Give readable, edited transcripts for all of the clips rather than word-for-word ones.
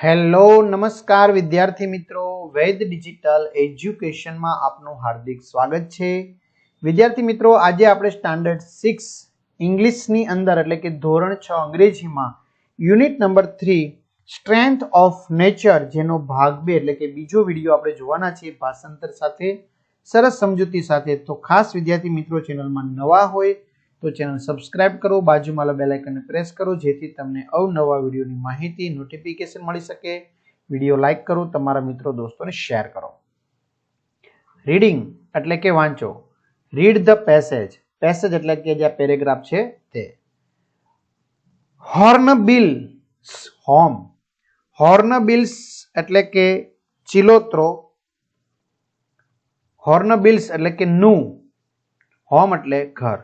Hello નમસ્કાર વિદ્યાર્થી મિત્રો, વૈદ ડિજિટલ એજ્યુકેશનમાં આપનું હાર્દિક સ્વાગત છે. વિદ્યાર્થી મિત્રો, આજે આપણે સ્ટાન્ડર્ડ 6 ઇંગ્લિશની અંદર એટલે કે ધોરણ 6 અંગ્રેજીમાં unit number 3 strength of nature જેનો ભાગ 2 એટલે કે બીજો વિડીયો આપણે જોવાના છે ભાષાંતર સાથે, સરસ સમજૂતી સાથે. તો ખાસ વિદ્યાર્થી મિત્રો, ચેનલમાં નવા હોય તો ચેનલ સબસ્ક્રાઇબ કરો, બાજુમાં બેલ આઇકનને પ્રેસ કરો જેથી તમને અવનવા વિડીયોની માહિતી નોટિફિકેશન મળી શકે. વિડીયો લાઈક કરો, તમારા મિત્રો દોસ્તોને શેર કરો. રીડિંગ એટલે કે વાંચો. Read the passage. પેસેજ એટલે કે જે પેરેગ્રાફ છે તે. હોર્નબિલ્સ હોમ. હોર્નબિલ્સ એટલે કે ચિલોત્રો. હોર્નબિલ્સ એટલે કે નું. હોમ એટલે ઘર.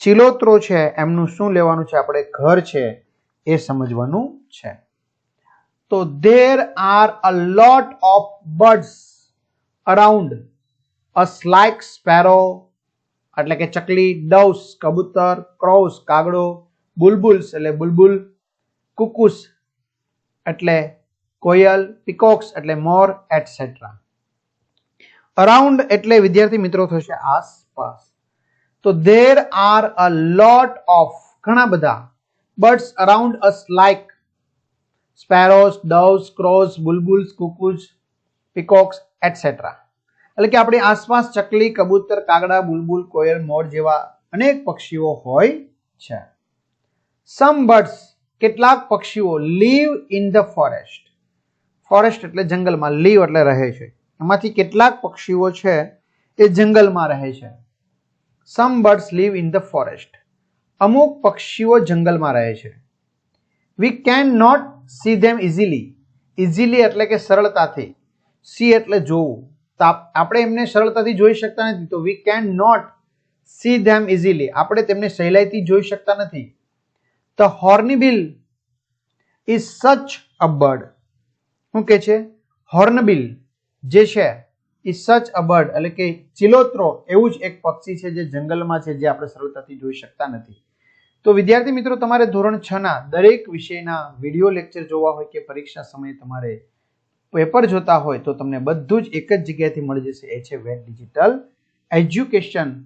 ચિલોત્રો છે એમનું શું લેવાનું છે આપણે? ઘર છે એ સમજવાનું છે. તો there are a lot of birds around us like sparrow એટલે કે ચકલી, doves કબૂતર, crows કાગડો, bulbuls એટલે બુલબુલ, cuckoos એટલે કોયલ, peacocks એટલે મોર, etc. અરાઉન્ડ એટલે વિદ્યાર્થી મિત્રો થશે આસપાસ. તો there are a lot of ઘણા બધા birds around us like sparrows, doves, crows, bulbuls, cuckoos, peacocks, etc. એટલે કે આપણી આસપાસ ચકલી, કબૂતર, કાગડા, બુલબુલ, કોયલ, મોર જેવા અનેક પક્ષીઓ હોય છે. some birds કેટલાક પક્ષીઓ live in the forest. Forest એટલે જંગલમાં, live એટલે રહે છે. એમાંથી કેટલાક પક્ષીઓ છે એ જંગલમાં રહે છે. some birds live in the forest. અમુક પક્ષીઓ જંગલમાં રહે છે. we cannot see them easily. easily એટલે કે સરળતાથી. see એટલે જોવું. તો આપણે એમને સરળતાથી જોઈ શકતા નથી. તો we cannot see them easily. આપણે તેમને સહેલાઈથી જોઈ શકતા નથી. the hornbill is such a bird. શું કે છે? હોર્નબિલ જે છે is such a bird એટલે કે ચિલોત્રો એવું જ એક પક્ષી છે જે જંગલમાં છે, જે આપણે સરળતાથી જોઈ શકતા નથી. તો વિદ્યાર્થી મિત્રો, તમારે ધોરણ 6 ના દરેક વિષયના વિડીયો લેક્ચર જોવા હોય કે પરીક્ષા સમયે તમારે પેપર જોતા હોય તો તમને બધું જ એક જ જગ્યાએથી મળી જશે. એ છે વેદ ડિજિટલ એજ્યુકેશન.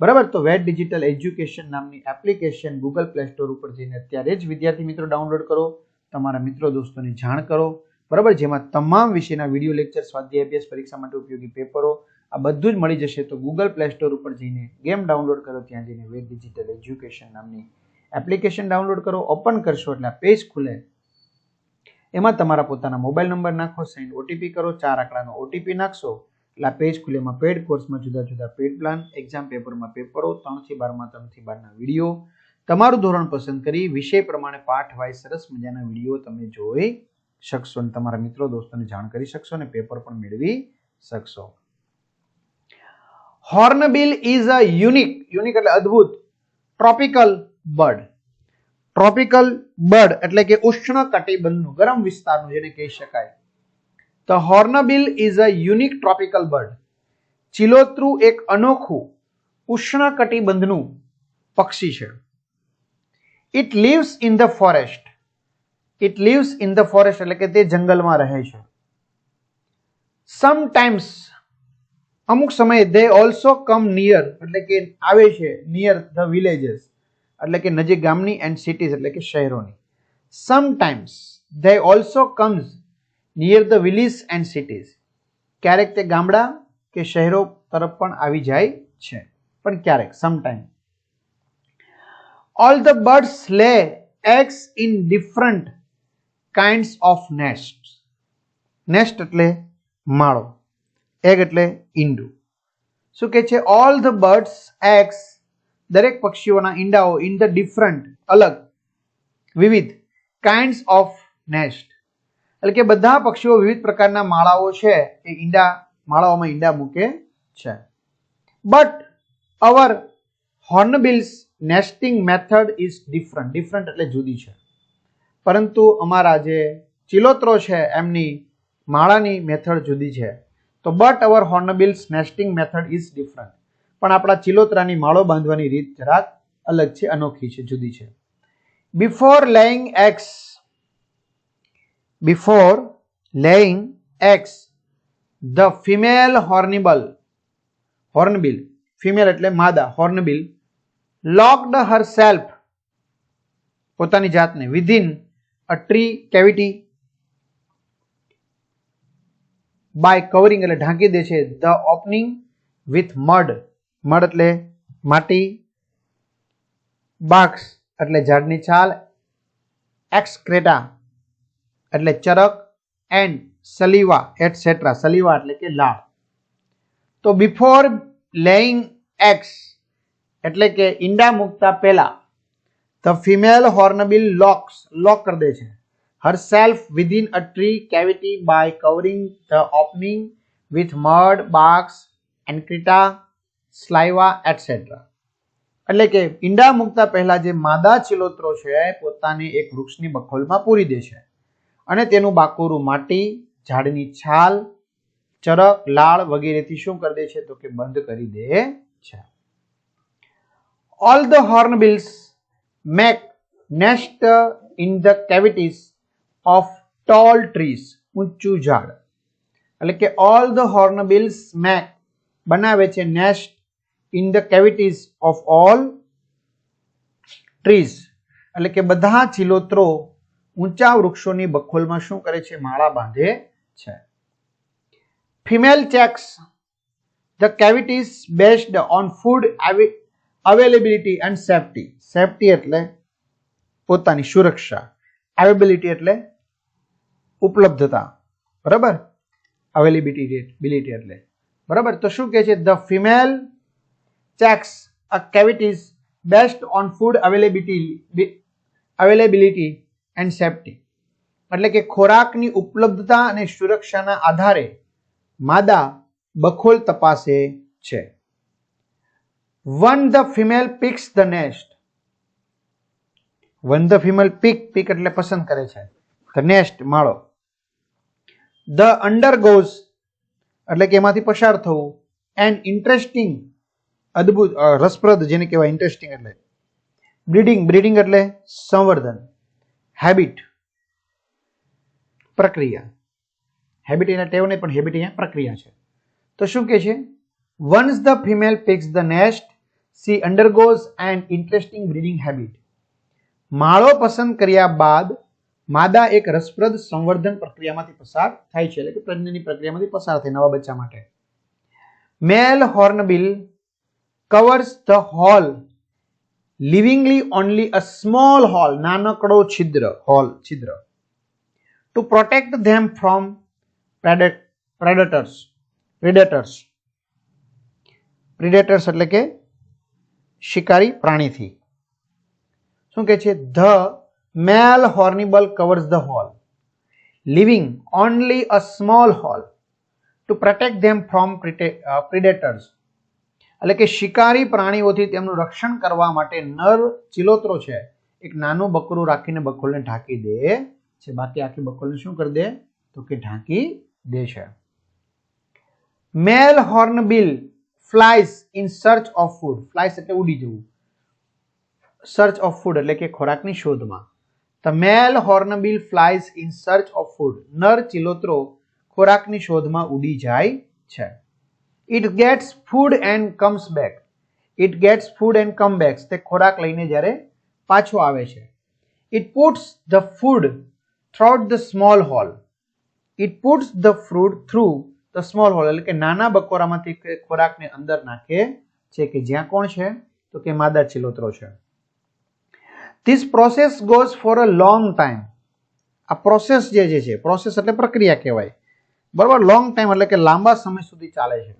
બરાબર? તો વેદ ડિજિટલ એજ્યુકેશન નામની એપ્લિકેશન ગૂગલ પ્લે સ્ટોર ઉપર જઈને અત્યારે જ વિદ્યાર્થી મિત્રો ડાઉનલોડ કરો, તમારા મિત્રો દોસ્તોની જાણ કરો. બરાબર? જેમાં તમામ વિષયના વિડીયો લેક્ચર, સ્વાધ્યાય અભ્યાસ, પરીક્ષા માટે ઉપયોગી પેપરો આ બધું જ મળી જશે. તો ગૂગલ પ્લે સ્ટોર ઉપર જઈને ગેમ ડાઉનલોડ કરો, ત્યાં જઈને વેદ ડિજિટલ એજ્યુકેશન નામની એપ્લિકેશન ડાઉનલોડ કરો. ઓપન કરશો એટલે આ પેજ ખુલે. એમાં તમારા પોતાના મોબાઈલ નંબર નાખો, સેન્ડ ઓટીપી કરો, 4 આંકડાનો ઓટીપી નાખશો એટલે આ પેજ ખુલે. એમાં પેડ કોર્સમાં જુદા જુદા પેડ પ્લાન, એક્ઝામ પેપરમાં પેપરો, 3 થી 12 માં 3 થી 12 ના વિડીયો, તમારું ધોરણ પસંદ કરી વિષય પ્રમાણે પાઠ વાઇઝ સરસ મજાના વિડીયો તમે જોઈ શકશો અને તમારા મિત્રો દોસ્તોને જાણ કરી શકશો અને પેપર પણ મેળવી શકશો. હોર્નબિલ ઇઝ અ યુનિક એટલે અદ્ભુત ટ્રોપિકલ બર્ડ. ટ્રોપિકલ બર્ડ એટલે કે ઉષ્ણ કટિબંધનું, ગરમ વિસ્તારનું જેને કહી શકાય. તો hornbill is a unique tropical bird. ચિલોત્રું એક અનોખું ઉષ્ણ કટિબંધનું પક્ષી છે. It lives in the forest. It lives in the forest એટલે કે તે જંગલમાં રહે છે. sometimes અમુક સમયે they also come near એટલે કે આવે છે, near the villages એટલે કે નજીક ગામની, and cities એટલે કે શહેરોની. sometimes they also comes near the villages and cities. ક્યારેક તે ગામડા કે શહેરો તરફ પણ આવી જાય છે, પણ ક્યારેક, sometime. all the birds lay eggs in different kinds of nests. nest એટલે માળો, egg એટલે ઈંડું. શું કે છે? all the birds eggs દરેક પક્ષીઓના ઈંડાઓ in the different અલગ, વિવિધ kinds of nest એટલે કે બધા પક્ષીઓ વિવિધ પ્રકારના માળાઓ છે એ ઈંડા, માળાઓમાં ઈંડા મૂકે છે. but our hornbill's nesting method is different. different એટલે જુદી છે. પરંતુ અમારા જે ચિલોત્રો છે એમની માળાની મેથડ જુદી છે. તો but our hornbill's nesting method is different. પણ આપણા ચિલોત્રાની માળો બાંધવાની રીત જરાક અલગ છે, અનોખી છે, જુદી છે. before laying eggs before laying eggs the female hornbill female એટલે માદા hornbill locked herself પોતાની જાતને within a tree cavity by covering એટલે ઢાંકી દે છે the opening with mud એટલે માટી barks એટલે ઝાડની છાલ excreta એટલે ચરક and saliva etc saliva એટલે કે લાળ. તો before laying eggs એટલે કે ઈંડા મૂકતા પહેલા the female hornbill lock કરી દે છે herself within a tree cavity by covering the opening with mud, barks, excreta, saliva etc. એટલે કે ઈંડા મૂકતા પહેલા જે માદા ચિલોત્રો છે પોતાને એક વૃક્ષની બખોલમાં પૂરી દે છે અને તેનું બાકુરું માટી, ઝાડની છાલ, ચરક, લાળ વગેરેથી શું કરી દે છે તો કે બંધ કરી દે છે. All the hornbills make nest in the cavities of tall trees ઊંચું ઝાડ એટલે કે all the hornbills make બનાવે છે nest in the cavities of all trees એટલે કે બધા ચિલોત્રો ઊંચા વૃક્ષોની બખોલમાં શું કરે છે માળા બાંધે છે. Female checks the cavities based on food availability and safety. Safety એટલે પોતાની સુરક્ષા, availability એટલે ઉપલબ્ધતા, બરાબર, availability એટલે બરાબર. તો શું કહે છે the female checks a cavities based on food availability and safety એટલે કે ખોરાકની ઉપલબ્ધતા અને સુરક્ષાના આધારે માદા બખોલ તપાસે છે. When the female picks the nest when the female pick એટલે પસંદ કરે છે the nest માળો the undergoes એટલે કે એમાંથી પસાર થવું and interesting અદ્ભુત રસપ્રદ જેને કહેવાય ઇન્ટરેસ્ટિંગ એટલે બ્રીડિંગ એટલે સંવર્ધન હેબિટ પ્રક્રિયા હેબિટ એના ટેવ નહીં પણ હેબિટ અહીંયા પ્રક્રિયા છે. તો શું કહે છે once the female picks the nest she undergoes an interesting breeding habit. માળો પસંદ કર્યા બાદ માદા એક રસપ્રદ સંવર્ધન પ્રક્રિયામાંથી પસાર થાય છે એટલે કે પ્રજનનની પ્રક્રિયામાંથી પસાર થાય નવા બચ્ચા માટે. Male hornbill covers the hole leavingly only a small hole નાનકડો છિદ્ર to protect them from predators એટલે કે શિકારી પ્રાણીથી. શું કહે છે the male hornbill covers the hole leaving only a small hole to protect them from predators એટલે કે શિકારી પ્રાણીઓથી તેમનું રક્ષણ કરવા માટે નર ચિલોત્રો છે એક નાનું બકરું રાખીને બખોલને ઢાંકી દે છે બાકી આખી બખોલને શું કરી દે તો કે ઢાંકી દે છે. Male hornbill flies in search of food. flies એટલે ઉડી જવું, search of food એટલે કે ખોરાકની શોધમાં. The male hornbill flies in search of food. નર ચિલોત્રો ખોરાકની શોધમાં ઉડી જાય છે. It gets food and comes back. તે ખોરાક લઈને જ્યારે પાછો આવે છે. It puts the food through the small hole. એટલે કે નાના બકોરામાંથી ખોરાકને અંદર નાખે છે કે જ્યાં કોણ છે તો કે માદા ચિલોત્રો છે. This process goes for a long time. આ પ્રોસેસ જે છે પ્રોસેસ એટલે પ્રક્રિયા કહેવાય, બરાબર. લોંગ ટાઈમ એટલે કે લાંબા સમય સુધી ચાલે છે.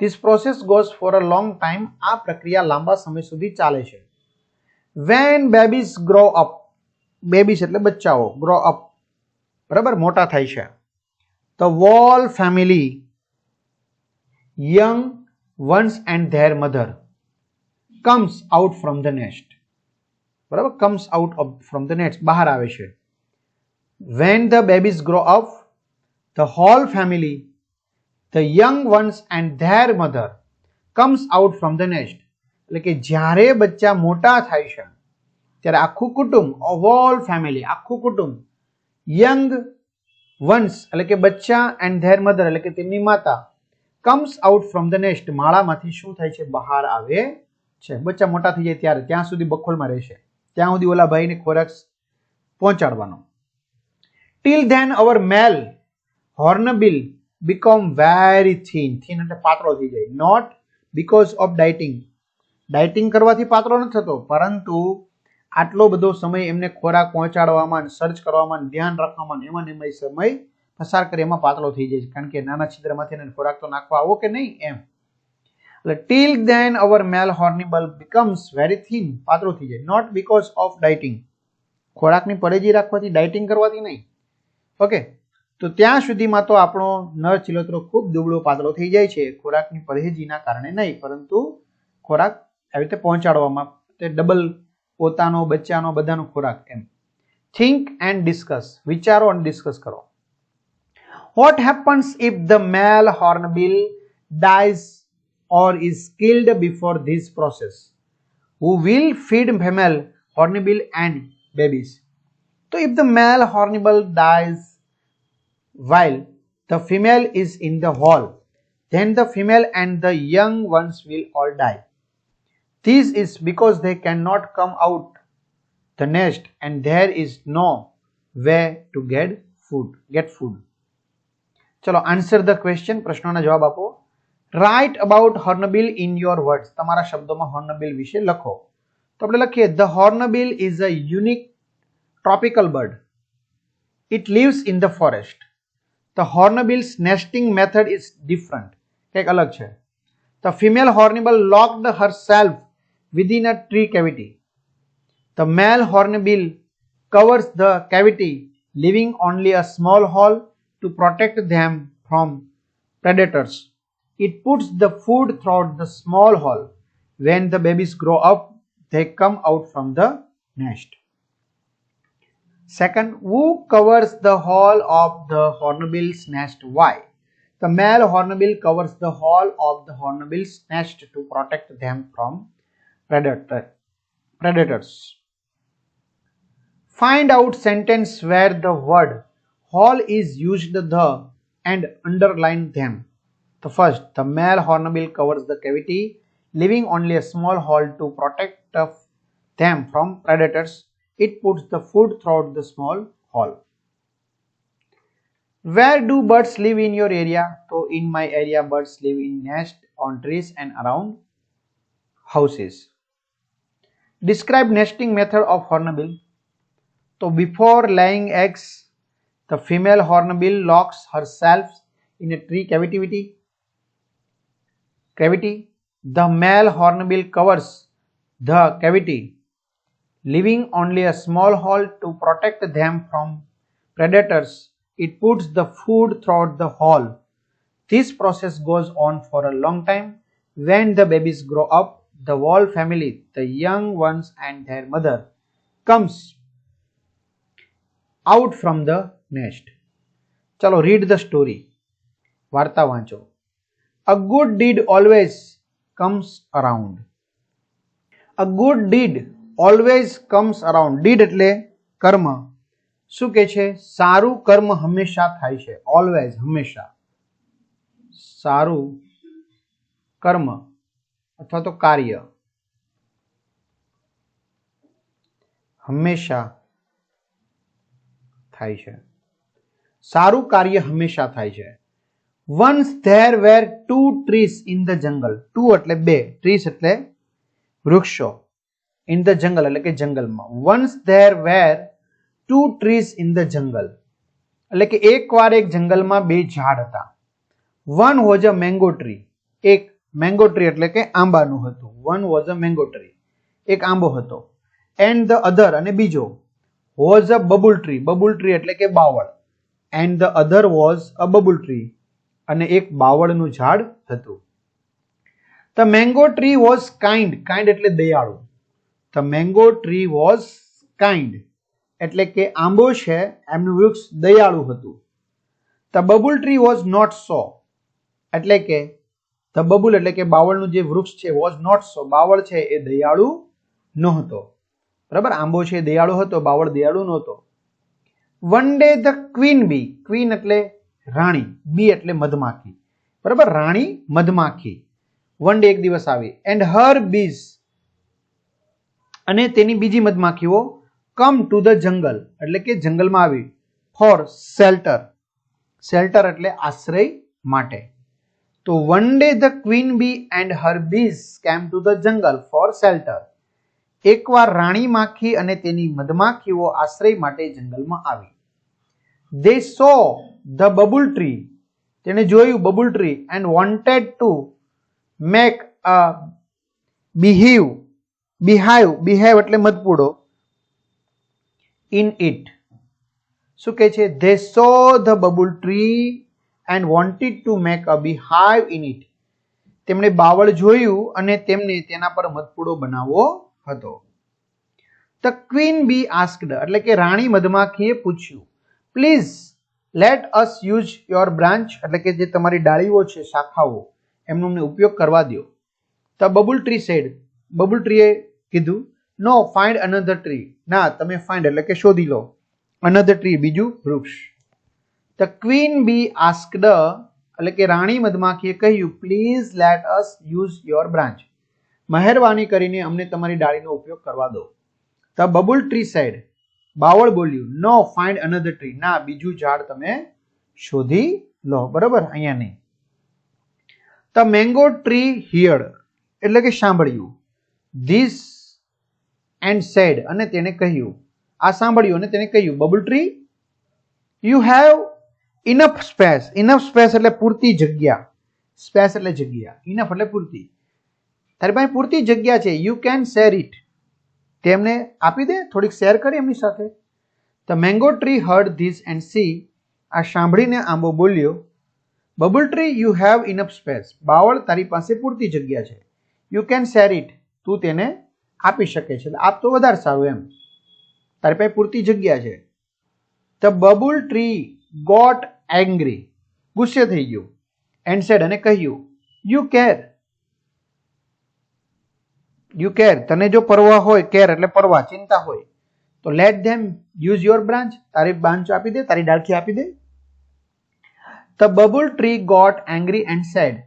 This process goes for a long time. આ પ્રક્રિયા લાંબા સમય સુધી ચાલે છે. When babies grow up, babies એટલે બચ્ચાઓ, grow up, બરાબર, મોટા થાય છે. The whole family, young ones and their mother, comes out from the nest. બરાબર, comes out from the nest, બહાર આવે છે. When the babies grow up, the whole family, the young ones and their mother comes out from the nest. એટલે કે જ્યારે બચ્ચા મોટા થાય છે ત્યારે આખું કુટુંબ, whole family, આખું કુટુંબ, young વન્સ એટલે કે બચ્ચા એન્ડ ધેર મધર એટલે કે તેમની માતા comes out from the nest માળામાંથી શું થાય છે? બહાર આવે છે. બચ્ચા મોટા થઈ જાય ત્યારે ત્યાં સુધી બખોલમાં રહેશે, ત્યાં સુધી ઓલા ભાઈને ખોરાક પહોંચાડવાનો. Till then our male hornbill become very thin. Thin એટલે પાતળો થઈ જાય. Not because of dieting. Dieting કરવાથી પાતળો નથી થતો, પરંતુ આટલો બધો સમય એમને ખોરાક પહોંચાડવામાં, સર્ચ કરવામાં, ધ્યાન રાખવામાં એમાં સમય પસાર કરી એમાં પાતળો થઈ જાય છે, કારણ કે નાના છિદ્રમાંથી એને ખોરાક તો નાખવા આવો કે નહીં એમ. એટલે teal then our mail હોર્નિબલ becomes very thin, પાતળો થઈ જાય. નોટ બીકોઝ ઓફ ડાયટિંગ, ખોરાકની પરેજી રાખવાથી, ડાયટિંગ કરવાથી નહીં. ઓકે, તો ત્યાં સુધીમાં તો આપણો નર ચિલોત્રો ખૂબ દુબળો પાતળો થઈ જાય છે, ખોરાકની પરેજીના કારણે નહીં, પરંતુ ખોરાક આવી રીતે પહોંચાડવામાં તે ડબલ પોતાનો, બચ્ચાનો, બધાનો ખોરાક એમ. થિંક એન્ડ ડિસ્કસ, વિચારો અને ડિસ્કસ કરો. What happens if the male hornbill dies or is killed before this process? Who will feed female hornbill and babies? So if the male hornbill dies while the female is in the hole, then the female and the young ones will all die. This is because they cannot come out the nest and there is no way to get food. ચલો, answer the question, પ્રશ્નોના જવાબ આપો. Write about hornbill in your words, તમારા શબ્દોમાં hornbill વિશે લખો. તો આપણે લખીએ, the hornbill is a unique tropical bird. It lives in the forest. The hornbill's nesting method is different, કંઈક અલગ છે. The female hornbill locked herself within a tree cavity. The male hornbill covers the cavity, leaving only a small hole to protect them from predators. It puts the food through the small hole. When the babies grow up, they come out from the nest. Second, who covers the whole of the hornbill's nest? Why? The male hornbill covers the whole of the hornbill's nest to protect them from predators. Find out sentence where the word hole is used the and underline them. The first, the male hornbill covers the cavity, leaving only a small hole to protect them from predators. It puts the food through the small hole. Where do birds live in your area? So in my area, birds live in nests on trees and around houses. Describe nesting method of hornbill. So before laying eggs, the female hornbill locks herself in a tree cavity. The male hornbill covers the cavity, leaving only a small hole to protect them from predators. It puts the food through the hole. This process goes on for a long time. When the babies grow up, the whole family, the young ones and their mother, comes out from the nest. ચલો, read the story. વાર્તા વાંચો. A good deed always comes around. A good deed always comes around. Deed એટલે કર્મ. શું કે છે? સારું કર્મ હંમેશા થાય છે. Always, હંમેશા. સારું કર્મ અથવા તો કાર્ય હંમેશા થાય છે. સારું કાર્ય હંમેશા થાય છે. Once there were two trees in the jungle. Two એટલે બે, trees એટલે વૃક્ષો, in the jungle એટલે કે જંગલમાં. Once there were two trees in the jungle એટલે કે એકવાર એક જંગલમાં બે ઝાડ હતા. One was a mango tree. એક mango tree એટલે કે આંબાનું હતું. One was a mango tree. એક આંબો હતો. And the other અને બીજો was a bubble tree. Bubble tree એટલે કે બાવળ. And the other was a bubble tree. અને એક બાવળનું ઝાડ હતું. The mango tree was kind. Kind એટલે દયાળુ. The mango tree was kind એટલે કે આંબો છે એમનું વૃક્ષ દયાળુ હતું. The bubble tree was not so એટલે કે the bubble એટલે કે બાવળનું જે વૃક્ષ છે was not so, બાવળ છે એ દયાળુ નહોતો. બરાબર, આંબો છે દયાળુ હતો, બાવળ દયાળુ નહોતો. One day the queen bee, queen એટલે રાણી, બી એટલે મધમાખી, બરાબર, રાણી મધમાખી વન ડે એક દિવસ આવી, એન્ડ હર બીઝ અને તેની બીજી મધમાખીઓ કમ ટુ ધ જંગલ એટલે કે જંગલમાં આવી, ફોર શેલ્ટર, શેલ્ટર એટલે આશ્રય માટે. તો one day the queen bee and her bees came to the jungle for shelter. એકવાર રાણી માખી અને તેની મધમાખીઓ આશ્રય માટે જંગલમાં આવી. They saw the bubble tree, તેને જોયું babul tree, and wanted to make a beehive એટલે મધપૂડો, in it. શું કહે છે? They saw the bubble tree and wanted to make a beehive in it. તેમણે બાવળ જોયું અને તેમને તેના પર મધપૂડો બનાવવો હતો. The queen bee asked, એટલે કે રાણી મધમાખીએ પૂછ્યું, please let us use your branch, એટલે કે જે તમારી ડાળીઓ છે, શાખાઓ, એમનો અમને ઉપયોગ કરવા દો. The babul tree said, babul ટ્રીએ કીધું, નો ફાઇન્ડ અનધર ટ્રી, ના તમે ફાઇન્ડ એટલે કે શોધી લો, અનધર ટ્રી બીજું વૃક્ષ. ધ ક્વીન બી આસ્કડ, એટલે કે રાણી મધમાખીએ કહ્યું, please let us use your branch, મહેરબાની કરીને અમને તમારી ડાળીનો ઉપયોગ કરવા દો. ધ બબુલ ટ્રી સેડ, બાવળ બોલ્યું, નો ફાઇન્ડ અનધર ટ્રી, ના બીજું ઝાડ તમે શોધી લો, બરોબર, અહીંયા નહીં. ધ મેંગો ટ્રી હિયર્ડ, એટલે કે સાંભળ્યું, ધીસ એન્ડ સેડ, અને તેને કહ્યું, આ સાંભળ્યું અને તેને કહ્યું, babul tree you have enough space, enough space એટલે પૂરતી જગ્યા, સ્પેસ એટલે જગ્યા, ઇનફ એટલે પૂરતી, તારી પાસે પૂરતી જગ્યા છે, યુ કેન શેર ઇટ, તેમને આપી દે, થોડીક શેર કરી એમની સાથે. The mango tree heard this and said, આ સાંભળીને આંબો બોલ્યો, babul tree you have enough space, બાવળ તારી પાસે પૂરતી જગ્યા છે, યુ કેન શેર ઇટ, તું તેને આપી શકે છે, આપ તો વધારે સારું, એમ તારી પાસે પૂરતી જગ્યા છે. The babul tree got angry, ગુસ્સે થઈ ગયું, એન્ડ સેડ, અને કહ્યું, યુ કેર, યુ કેર, તને જો પરવા હોય, કેર એટલે પરવા, ચિંતા હોય, તો let them use your branch, તારી બ્રાન્ચ આપી દે, તારી ડાળખી આપી દે. The babul tree got angry and said,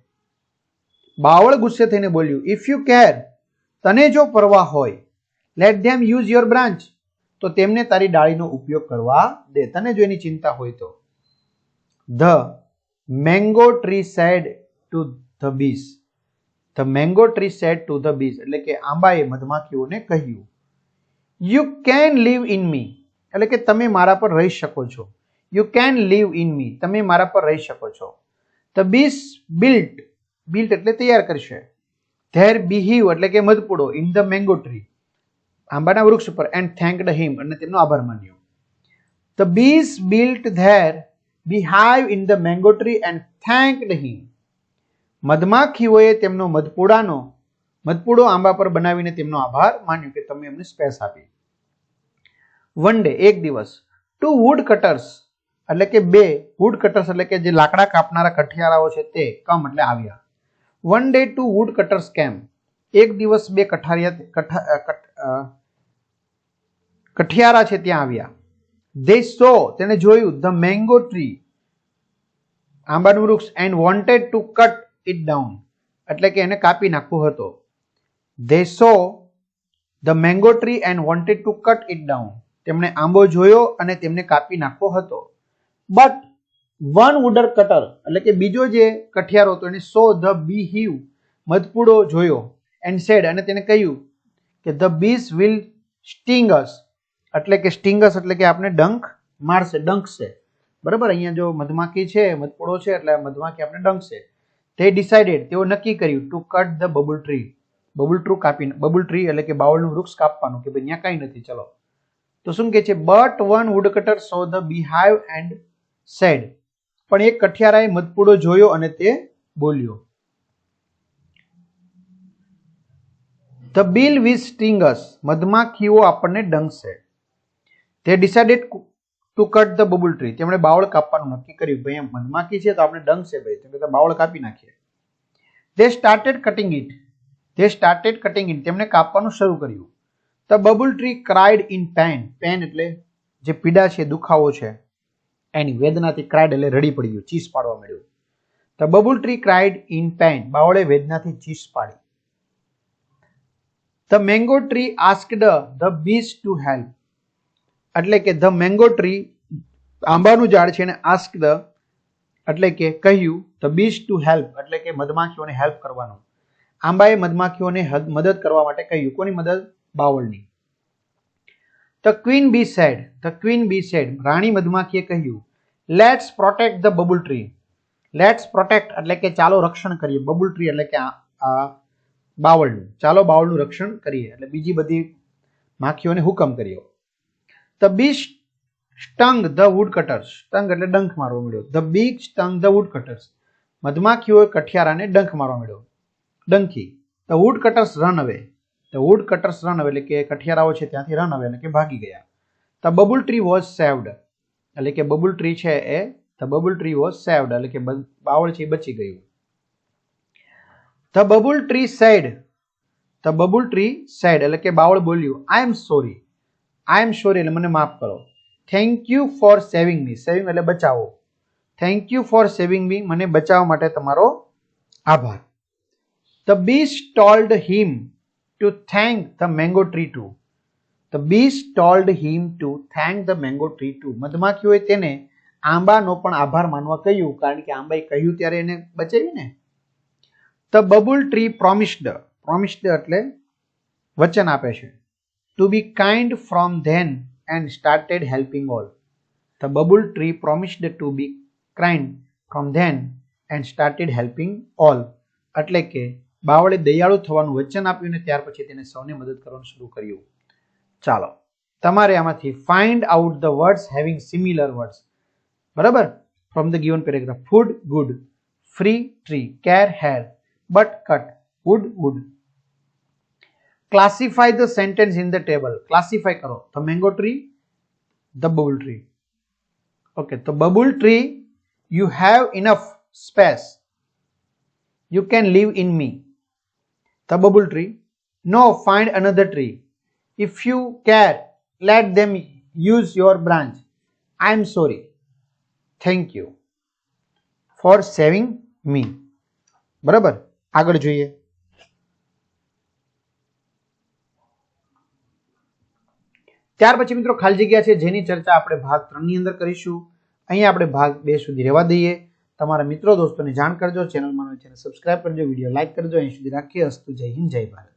બાવળ ગુસ્સે થઈને બોલ્યું, ઇફ યુ કેર, તને જો પરવા હોય, late them use your branch, તો તેમને તારી ડાળીનો ઉપયોગ કરવા દે, તને જો એની ચિંતા હોય તો. The mango tree said to the bees, the mango tree said to the bees, એટલે કે આંબાએ મધમાખીઓને કહ્યું, યુ કેન લીવ ઇન મી, એટલે કે તમે મારા પર રહી શકો છો, યુ કેન લીવ ઇન મી, તમે મારા પર રહી શકો છો. ધ બીઝ બિલ્ટ, બિલ્ટ એટલે તૈયાર કરશે, ધેર બીહીવ એટલે કે મધપૂડો, ઇન ધ મેંગો ટ્રી, આંબાના વૃક્ષ પર, એન્ડ થેન્કડ હિમ, અને તેમનો આભાર માન્યો. The bees built their beehive in the mango tree and thanked him, મધમાખીઓએ તેમનો મધપૂડો આંબા પર બનાવીને તેમનો આભાર માન્યો કે તમે એમને સ્પેસ આપી. વન ડે એક દિવસ, ટુ વુડ કટર્સ એટલે કે બે, વુડ કટર્સ એટલે કે જે લાકડા કાપનારા કઠિયારાઓ છે તે, કમ એટલે આવ્યા. One day to wood cutters કેમ, એક દિવસ બે કઠિયારા છે ત્યાં આવ્યા. ધે સો, તેને જોયું, ધ મેંગો ટ્રી, આંબાનું વૃક્ષ, and wanted to cut it down, એટલે કે એને કાપી નાખવો હતો. They saw the mango tree and wanted to cut it down, તેમણે આંબો જોયો અને તેમને કાપી નાખવો હતો. But one wooden cutter, એટલે કે બીજો જે કઠિયારો હતો, એને saw the beehive, મધપૂડો જોયો, and said, અને તેને કહ્યું કે the bees will sting us, એટલે કે sting us એટલે કે આપણે ડંખ મારશે, ડંખશે, બરાબર, અહીંયા જો મધમાખી છે, મધપૂડો છે, એટલે મધમાખી આપણે ડંખશે. They decided, તેઓ નક્કી કર્યું, to cut the bubble tree, babul tree એટલે કે બાવળનું વૃક્ષ કાપવાનું, કે ભાઈ ત્યાં કઈ નથી, ચલો. તો શું કે છે, but one woodcutter saw the beehive and said, પણ એક કઠિયારાએ મધપૂડો જોયો અને તે બોલ્યો, the bees will sting us, મધમાખીઓ આપણને ડંખશે. તે decided to cut the babul tree, તેમણે બાવળ કાપવાનું નક્કી કર્યું, ભાઈ એમ મધમાખી છે તો આપણે ડંખશે, ભાઈ તો બાવળ કાપી નાખીએ. They started cutting it, તેમણે કાપવાનું શરૂ કર્યું. The bubble tree cried in pain, pain એટલે જે પીડા છે, દુખાવો છે, એની વેદનાથી ક્રાઇડ એટલે રડી પડી ગયું, ચીસ પાડવા માંડ્યું. The babul tree cried in pain. બાવળે વેદનાથી ચીસ પાડી. The mango tree asked the bees to help. એટલે કે ધ મેંગો ટ્રી, આંબાનું ઝાડ છે, એને આસ્કડ એટલે કે કહ્યું, ધ બીઝ ટુ હેલ્પ એટલે કે મધમાખીઓને હેલ્પ કરવાનું. આંબાએ મધમાખીઓને મદદ કરવા માટે કહ્યું. કોની મદદ? બાવળની. The queen bee said. The queen bee said. રાણી મધમાખીએ કહ્યું, let's protect the babul tree. Let's protect એટલે કે ચાલો રક્ષણ કરીએ. બબુલ ટ્રી એટલે કે બાવળનું. ચાલો બાવળનું રક્ષણ કરીએ. એટલે બીજી બધી માખીઓને હુકમ કર્યો. The bee stung the woodcutters. Stung એટલે ડંખ મારવા મળ્યો. The bee stung the woodcutters. મધમાખીઓએ કઠિયારાને ડંખ મારવા મળ્યો. ડંખી. The woodcutters ran away. The woodcutters ran away એટલે કે કઠિયારાઓ છે ત્યાંથી રન અવે એટલે કે ભાગી ગયા. The babul tree was saved એટલે કે બબુલ ટ્રી છે એ the babul tree was saved એટલે કે બાવળ છે એ બચી ગયું. The babul tree said. The babul tree said એટલે કે બાવળ બોલ્યું, આઈ am sorry. I am sorry એટલે મને માફ કરો. Thank you for saving me. Saving એટલે બચાવો. Thank you for saving me. મને બચાવવા માટે તમારો આભાર. The bees told him to thank the mango tree too. The bees told him to thank the mango tree too. મધમાખીઓએ તેને આંબાનો પણ આભાર માનવા કહ્યું, કારણ કે આંબાએ કહ્યું ત્યારે એને બચાવી ને. The babul tree promised. Promised એટલે વચન આપે છે. To be kind from then and started helping all. The babul tree promised to be kind from then and started helping all. એટલે કે બાવળે દયાળુ થવાનું વચન આપ્યું ને ત્યાર પછી તેને સૌને મદદ કરવાનું શરૂ કર્યું. ચાલો, તમારે આમાંથી find out the words having similar words. બરાબર? From the given paragraph. Food good, free tree, care hair, but cut, wood wood. Classify the sentence in the table. Classify કરો. The mango tree, the babul tree. Okay, તો babul tree, you have enough space, you can live in me. The bubble tree, no, find another tree. If you care, let them use your branch. I am sorry. Thank you for saving me. બરાબર? આગળ જોઈએ. ત્યાર પછી મિત્રો ખાલી જગ્યા છે જેની ચર્ચા આપણે ભાગ 3 ની અંદર કરીશું. અહીંયા આપણે ભાગ 2 સુધી રહેવા દઈએ. તમારા મિત્રો દોસ્તોને જાણ કરજો. ચેનલમાં સબસ્ક્રાઇબ કરજો, વિડીયો લાઈક કરજો. અહીં સુધી રાખીએ. અસ્તુ. જય હિન્દ, જય ભારત.